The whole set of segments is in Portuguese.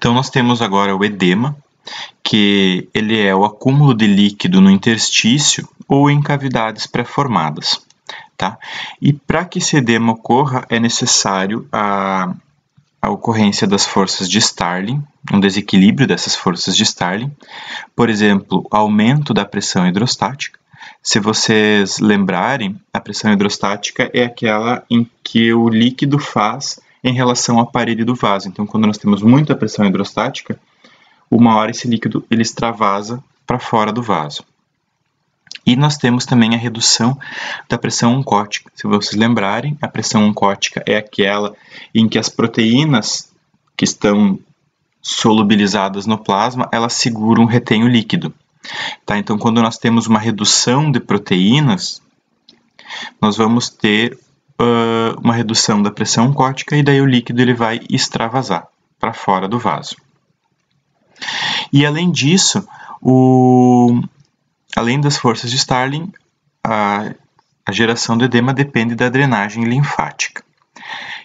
Então, nós temos agora o edema, que ele é o acúmulo de líquido no interstício ou em cavidades pré-formadas, tá? E para que esse edema ocorra, é necessário a ocorrência das forças de Starling, um desequilíbrio dessas forças de Starling, por exemplo, aumento da pressão hidrostática. Se vocês lembrarem, a pressão hidrostática é aquela em que o líquido faz em relação à parede do vaso. Então, quando nós temos muita pressão hidrostática, uma hora esse líquido ele extravasa para fora do vaso. E nós temos também a redução da pressão oncótica. Se vocês lembrarem, a pressão oncótica é aquela em que as proteínas que estão solubilizadas no plasma, elas seguram, retêm o líquido. Tá? Então, quando nós temos uma redução de proteínas, nós vamos ter uma redução da pressão oncótica e daí o líquido ele vai extravasar para fora do vaso. E além disso, além das forças de Starling, a geração do edema depende da drenagem linfática.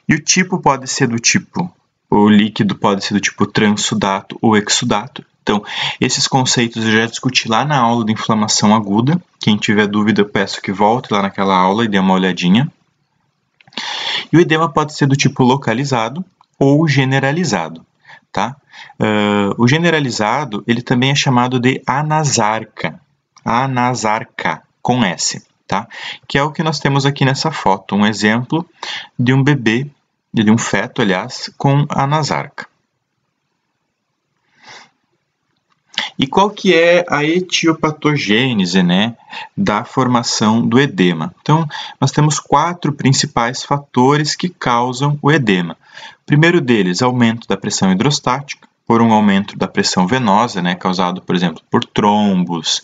E o tipo pode ser do tipo, o líquido pode ser do tipo transsudato ou exsudato. Então, esses conceitos eu já discuti lá na aula de inflamação aguda. Quem tiver dúvida, eu peço que volte lá naquela aula e dê uma olhadinha. E o edema pode ser do tipo localizado ou generalizado, tá? O generalizado, ele também é chamado de anasarca, com S, tá? Que é o que nós temos aqui nessa foto, um exemplo de um bebê, de um feto, aliás, com anasarca. E qual que é a etiopatogênese, né, da formação do edema? Então, nós temos 4 principais fatores que causam o edema. O primeiro deles, aumento da pressão hidrostática, por um aumento da pressão venosa, né, causado, por exemplo, por trombos,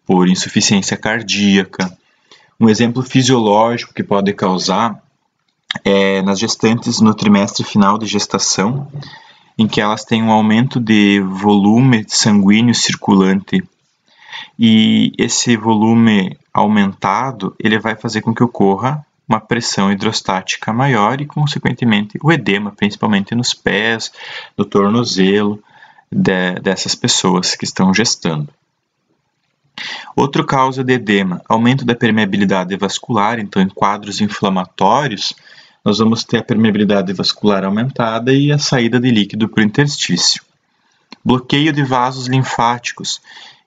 por insuficiência cardíaca. Um exemplo fisiológico que pode causar é nas gestantes no trimestre final de gestação, em que elas têm um aumento de volume sanguíneo circulante. E esse volume aumentado, ele vai fazer com que ocorra uma pressão hidrostática maior e, consequentemente, o edema, principalmente nos pés, no tornozelo dessas pessoas que estão gestando. Outra causa de edema, aumento da permeabilidade vascular. Então, em quadros inflamatórios, nós vamos ter a permeabilidade vascular aumentada e a saída de líquido para o interstício. Bloqueio de vasos linfáticos.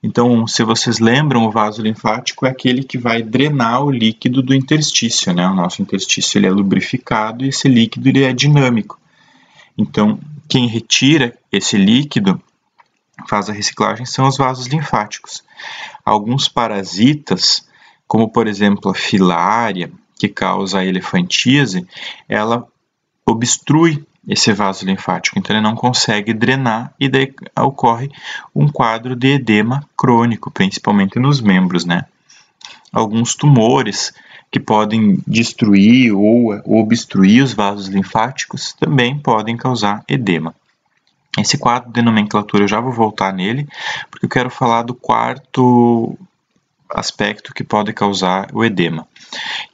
Então, se vocês lembram, o vaso linfático é aquele que vai drenar o líquido do interstício, né? O nosso interstício ele é lubrificado e esse líquido ele é dinâmico. Então, quem retira esse líquido, faz a reciclagem, são os vasos linfáticos. Alguns parasitas, como por exemplo a filária, que causa a elefantíase, ela obstrui esse vaso linfático, então ele não consegue drenar e daí ocorre um quadro de edema crônico, principalmente nos membros, né? Alguns tumores que podem destruir ou obstruir os vasos linfáticos também podem causar edema. Esse quadro de nomenclatura eu já vou voltar nele, porque eu quero falar do quarto aspecto que pode causar o edema,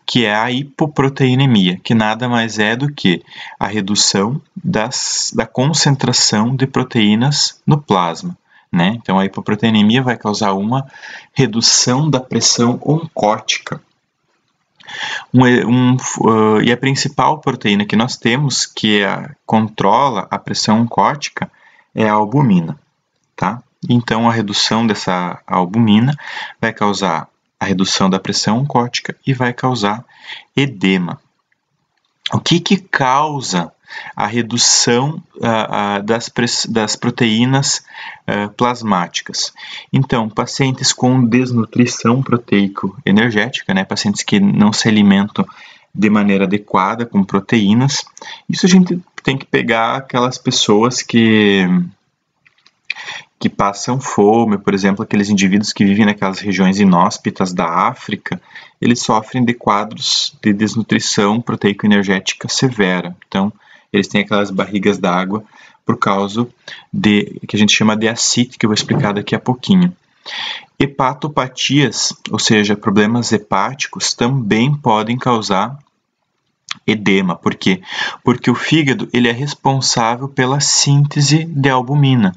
que é a hipoproteinemia, que nada mais é do que a redução da concentração de proteínas no plasma, né? Então, a hipoproteinemia vai causar uma redução da pressão oncótica. E a principal proteína que nós temos, que controla a pressão oncótica, é a albumina, tá? Então, a redução dessa albumina vai causar a redução da pressão oncótica e vai causar edema. O que causa a redução das proteínas plasmáticas? Então, pacientes com desnutrição proteico-energética, né, pacientes que não se alimentam de maneira adequada com proteínas, isso a gente tem que pegar aquelas pessoas que passam fome, por exemplo, aqueles indivíduos que vivem naquelas regiões inóspitas da África, eles sofrem de quadros de desnutrição proteico-energética severa. Então, eles têm aquelas barrigas d'água por causa que a gente chama de ascite, que eu vou explicar daqui a pouquinho. Hepatopatias, ou seja, problemas hepáticos, também podem causar edema. Por quê? Porque o fígado ele é responsável pela síntese de albumina.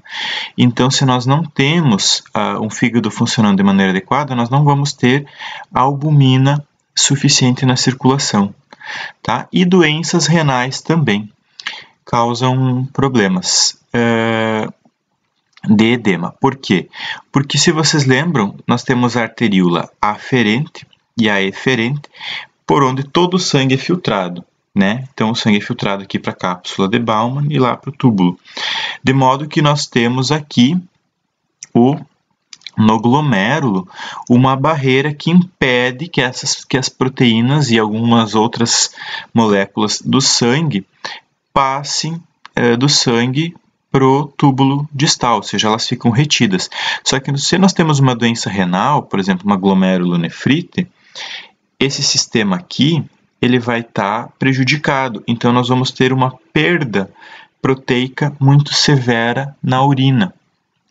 Então, se nós não temos um fígado funcionando de maneira adequada, nós não vamos ter albumina suficiente na circulação. Tá? E doenças renais também causam problemas de edema. Por quê? Porque, se vocês lembram, nós temos a arteríola aferente e a eferente, por onde todo o sangue é filtrado, né? Então, o sangue é filtrado aqui para a cápsula de Bowman e lá para o túbulo. De modo que nós temos aqui no glomérulo uma barreira que impede que as proteínas e algumas outras moléculas do sangue passem do sangue para o túbulo distal, ou seja, elas ficam retidas. Só que se nós temos uma doença renal, por exemplo, uma glomerulonefrite, esse sistema aqui ele vai estar prejudicado. Então, nós vamos ter uma perda proteica muito severa na urina.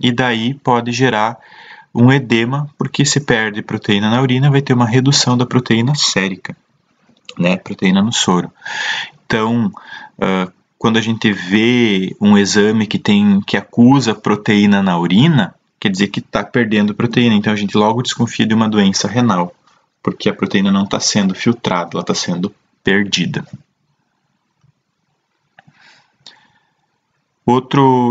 E daí pode gerar um edema, porque se perde proteína na urina, vai ter uma redução da proteína sérica, né? Proteína no soro. Então, quando a gente vê um exame que acusa proteína na urina, quer dizer que está perdendo proteína. Então, a gente logo desconfia de uma doença renal, porque a proteína não está sendo filtrada, ela está sendo perdida.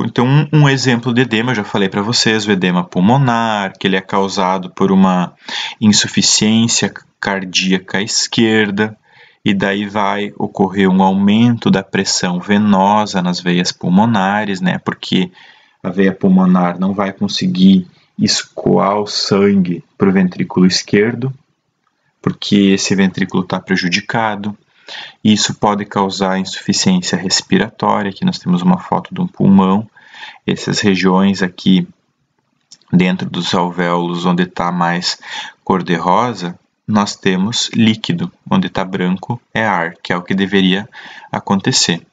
Então, um exemplo de edema, eu já falei para vocês, o edema pulmonar, que ele é causado por uma insuficiência cardíaca esquerda, e daí vai ocorrer um aumento da pressão venosa nas veias pulmonares, né? Porque a veia pulmonar não vai conseguir escoar o sangue para o ventrículo esquerdo, porque esse ventrículo está prejudicado. Isso pode causar insuficiência respiratória. Aqui nós temos uma foto de um pulmão. Essas regiões aqui dentro dos alvéolos, onde está mais cor-de-rosa, nós temos líquido. Onde está branco é ar, que é o que deveria acontecer.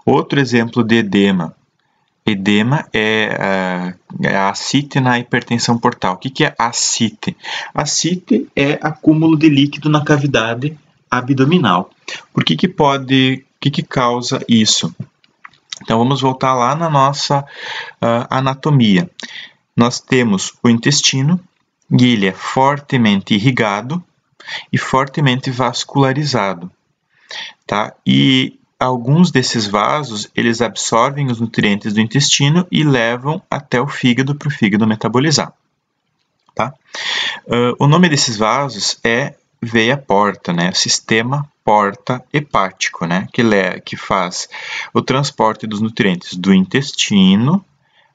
Outro exemplo de edema. Edema é a ascite na hipertensão portal. O que é ascite? Ascite é acúmulo de líquido na cavidade abdominal. Por que causa isso? Então, vamos voltar lá na nossa anatomia. Nós temos o intestino, e ele é fortemente irrigado e fortemente vascularizado, tá? E alguns desses vasos, eles absorvem os nutrientes do intestino e levam até o fígado para o fígado metabolizar, tá? O nome desses vasos é veia porta, né? Sistema porta hepático, né? Que faz o transporte dos nutrientes do intestino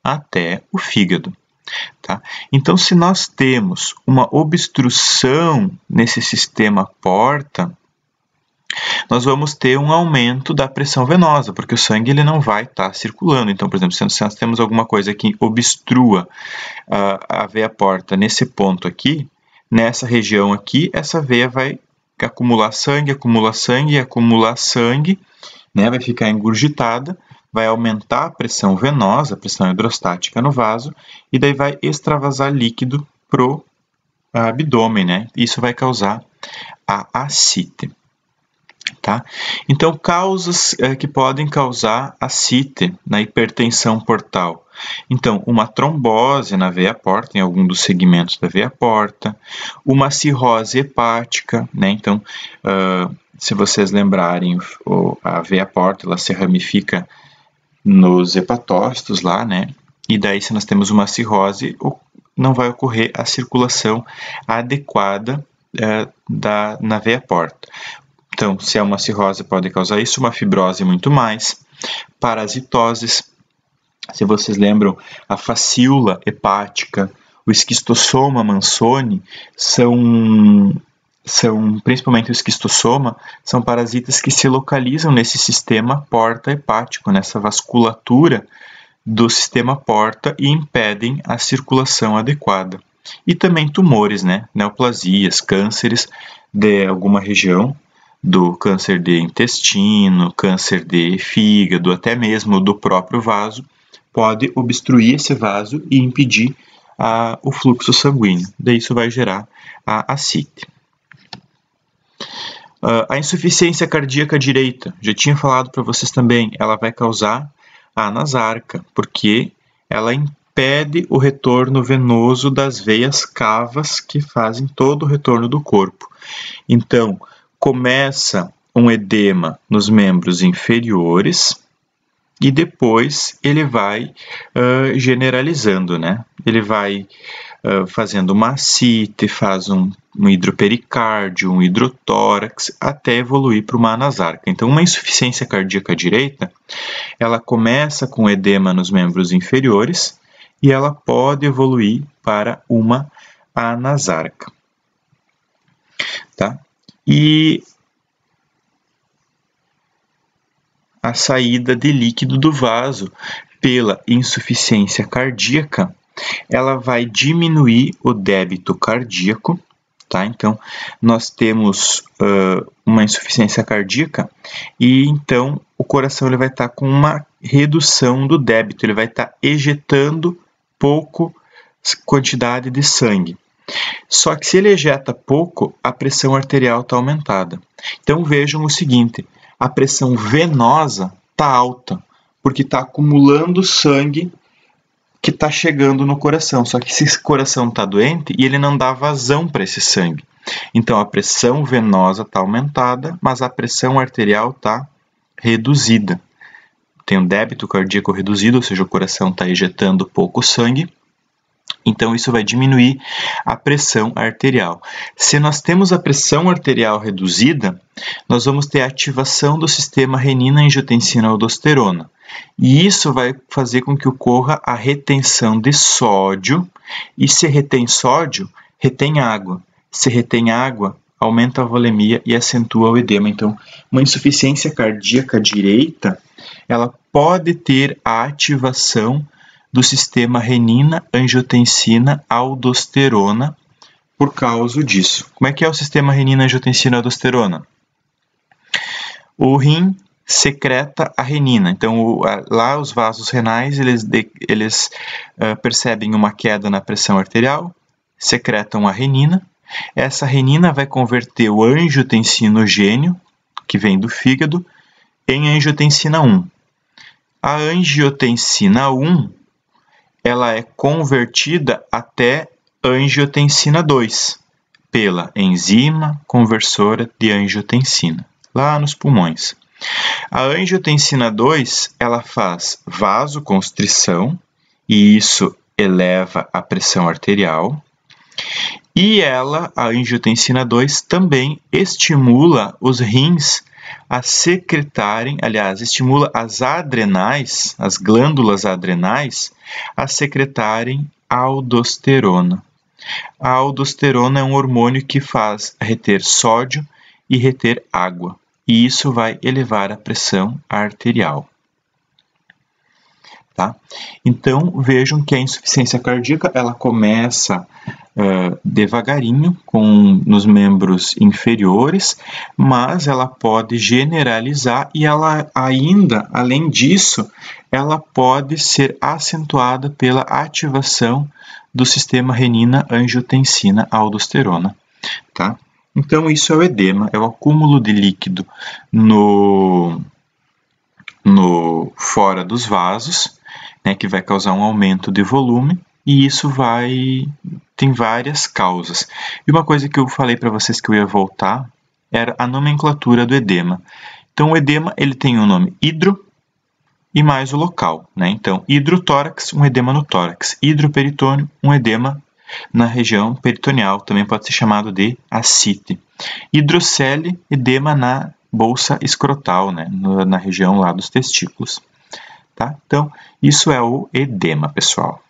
até o fígado. Tá? Então, se nós temos uma obstrução nesse sistema porta, nós vamos ter um aumento da pressão venosa, porque o sangue ele não vai estar circulando. Então, por exemplo, se nós temos alguma coisa que obstrua a veia porta nesse ponto aqui, nessa região aqui, essa veia vai acumular sangue, né? Vai ficar engurgitada, vai aumentar a pressão venosa, a pressão hidrostática no vaso, e daí vai extravasar líquido pro abdômen, né? Isso vai causar a ascite. Tá? Então, causas que podem causar ascite na hipertensão portal. Então, uma trombose na veia porta, em algum dos segmentos da veia porta, uma cirrose hepática, né? Então, se vocês lembrarem, a veia porta ela se ramifica nos hepatócitos lá, né? E daí, se nós temos uma cirrose, não vai ocorrer a circulação adequada na veia porta. Então, se é uma cirrose, pode causar isso, uma fibrose muito mais, parasitoses. Se vocês lembram, a facíula hepática, o esquistossoma Manzoni, principalmente o esquistossoma, são parasitas que se localizam nesse sistema porta hepático, nessa vasculatura do sistema porta e impedem a circulação adequada. E também tumores, né? Neoplasias, cânceres de alguma região, do câncer de intestino, câncer de fígado, até mesmo do próprio vaso, pode obstruir esse vaso e impedir o fluxo sanguíneo. Daí isso vai gerar a ascite. A insuficiência cardíaca direita, já tinha falado para vocês também, ela vai causar a anasarca, porque ela impede o retorno venoso das veias cavas que fazem todo o retorno do corpo. Então, começa um edema nos membros inferiores e depois ele vai generalizando, né? Ele vai fazendo uma ascite, faz um hidropericárdio, um hidrotórax, até evoluir para uma anasarca. Então, uma insuficiência cardíaca direita, ela começa com edema nos membros inferiores e ela pode evoluir para uma anasarca. Tá? E a saída de líquido do vaso pela insuficiência cardíaca, ela vai diminuir o débito cardíaco, tá? Então, nós temos uma insuficiência cardíaca e então o coração ele vai estar com uma redução do débito, ele vai estar ejetando pouco quantidade de sangue. Só que se ele ejeta pouco, a pressão arterial está aumentada. Então, vejam o seguinte, a pressão venosa está alta, porque está acumulando sangue que está chegando no coração. Só que esse coração está doente e ele não dá vazão para esse sangue. Então, a pressão venosa está aumentada, mas a pressão arterial está reduzida. Tem um débito cardíaco reduzido, ou seja, o coração está ejetando pouco sangue. Então, isso vai diminuir a pressão arterial. Se nós temos a pressão arterial reduzida, nós vamos ter a ativação do sistema renina-angiotensina-aldosterona. E isso vai fazer com que ocorra a retenção de sódio. E se retém sódio, retém água. Se retém água, aumenta a volemia e acentua o edema. Então, uma insuficiência cardíaca direita, ela pode ter a ativação do sistema renina-angiotensina-aldosterona por causa disso. Como é que é o sistema renina-angiotensina-aldosterona? O rim secreta a renina. Então, lá os vasos renais, eles percebem uma queda na pressão arterial, secretam a renina. Essa renina vai converter o angiotensinogênio, que vem do fígado, em angiotensina 1. A angiotensina 1 ela é convertida até angiotensina 2 pela enzima conversora de angiotensina, lá nos pulmões. A angiotensina 2 ela faz vasoconstrição e isso eleva a pressão arterial. E a angiotensina 2 também estimula os rins a secretarem, aliás, estimula as adrenais, as glândulas adrenais, a secretarem aldosterona. A aldosterona é um hormônio que faz reter sódio e reter água, e isso vai elevar a pressão arterial. Tá? Então, vejam que a insuficiência cardíaca ela começa devagarinho nos membros inferiores, mas ela pode generalizar e ela ainda, além disso, ela pode ser acentuada pela ativação do sistema renina-angiotensina-aldosterona. Tá? Então, isso é o edema, é o acúmulo de líquido fora dos vasos, né, que vai causar um aumento de volume, e isso tem várias causas. E uma coisa que eu falei para vocês que eu ia voltar era a nomenclatura do edema. Então, o edema ele tem o nome hidro e mais o local, né? Então, hidrotórax, um edema no tórax. Hidroperitônio, um edema na região peritoneal, também pode ser chamado de ascite. Hidrocele, edema na bolsa escrotal, né? Na região lá dos testículos. Tá? Então, isso é o edema, pessoal.